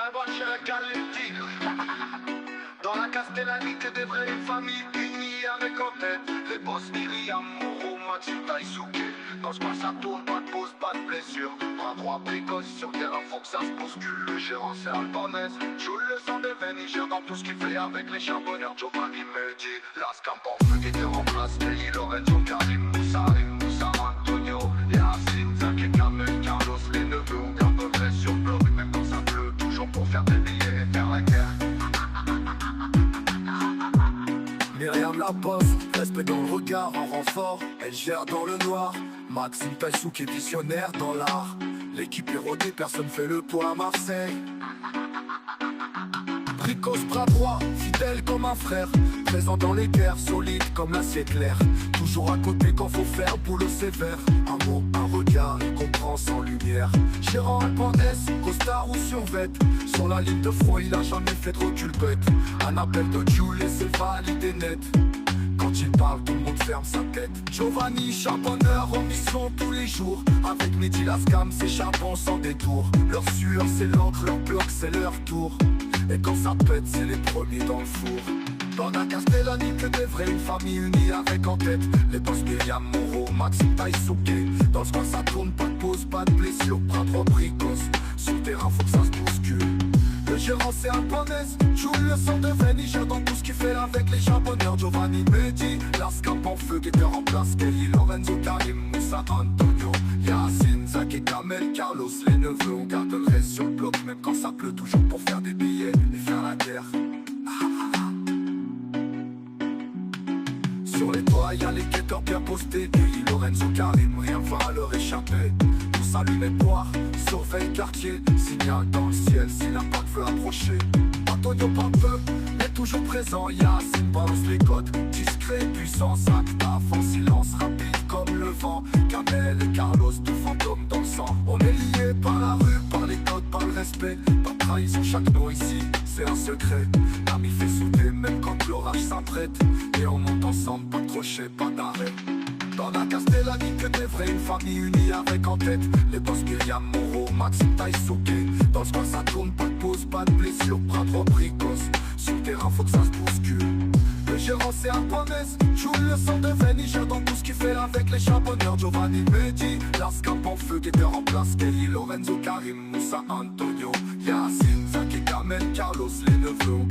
Un voiture Galetti. Dans la Castellanite des vraies familles unies avec en tête les boss Myriam, Moro, Matsu, Taisuke. Dans ce coin ça tourne, pas de pause, pas de blessure. Bras droit précoce sur terrain, faut que ça se bouscule. Le gérant c'est Albanese, joue le sang des veines, il gère dans tout ce qu'il fait avec les charbonneurs. Giovanni Medi, Las Campos, qui te remplace, Kelly, Lorenzo, Karim, Moussa, Moussa, Antonio, Yacine, Zach et Kamel, Carlos, les neveux, on garde vrai sur le bloc, même quand ça pleut, toujours pour faire des billets et faire la guerre. Myriam la bosse, respect dans le regard en renfort. Elle gère dans le noir. Maxime Taïsouk est visionnaire dans l'art. L'équipe est rodée, personne fait le poids à Marseille. Précoce, bras droit, fidèle comme un frère. Présent dans les guerres, solide comme l'acier clair. Toujours à côté quand faut faire boulot sévère. Un mot, un regard, il comprend sans lumière. Gérant Albanese, costard ou survêt. Sur la ligne de front, il a jamais fait de recul bête. Un appel de Jules et c'est validé net. Quand il parle, tout le monde ferme sa tête. Giovanni, charbonneur en mission tous les jours. Avec Mehdi Lascam, c'est charbon sans détour. Leur sueur, c'est l'encre, leur bloc, c'est leur tour. Et quand ça pète, c'est les premiers dans le four. Dans la Castellanite des vrais, une famille unie avec en tête les boss Myriam, Moro, Maxime Taïsuke. Dans ce coin ça tourne, pas de pause, pas de blessure, bras droit précoce. Sur le terrain faut que ça se bouscule. Le gérant c'est Albanese, joue le sang de veine, il gère dans tout ce qu'il fait avec les charbonneurs. Giovanni Medi, Las Campos en feu, guetteur en place, Kelly, Lorenzo, Karim, Moussa, Antonio, Yacine, Zach et Kamel, Carlos, les neveux, on garde le reste sur le bloc, même quand ça pleut, toujours pour faire des billets et faire la guerre. Sur les toits, y'a les guetteurs bien postés. Kelly, Lorenzo, Karim, rien va leur échapper. Tous allument et boire, surveille le quartier. Signal dans le ciel si l'impact veut approcher. Antonio pas peu, mais toujours présent. Yacine balance les codes, discret, puissant. Actaf en silence, rapide comme le vent. Kamel et Carlos, deux fantômes dans le sang. On est liés par la rue, par les codes, par le respect. Pas de trahison, chaque nom ici, c'est un secret. L'ami fait souder, même quand l'orage s'apprête. Et on monte ensemble, pas de crochet, pas d'arrêt. Dans la Castellanite des vrais, une famille unie avec en tête les boss Myriam, Moro, Maxime Taïsuke. Dans ce coin ça tourne, pas de pause, pas de blessure, bras droit précoce. Sur le terrain faut que ça se bouscule. Le gérant c'est Albanese, joue le sang de veine, il gère dans tout ce qu'il fait avec les charbonneurs. Giovanni Medi, Las Campos en feu, guetteur en place, Kelly, Lorenzo, Karim, Moussa, Antonio, Yacine, Zach et Kamel, Carlos, les neveux, on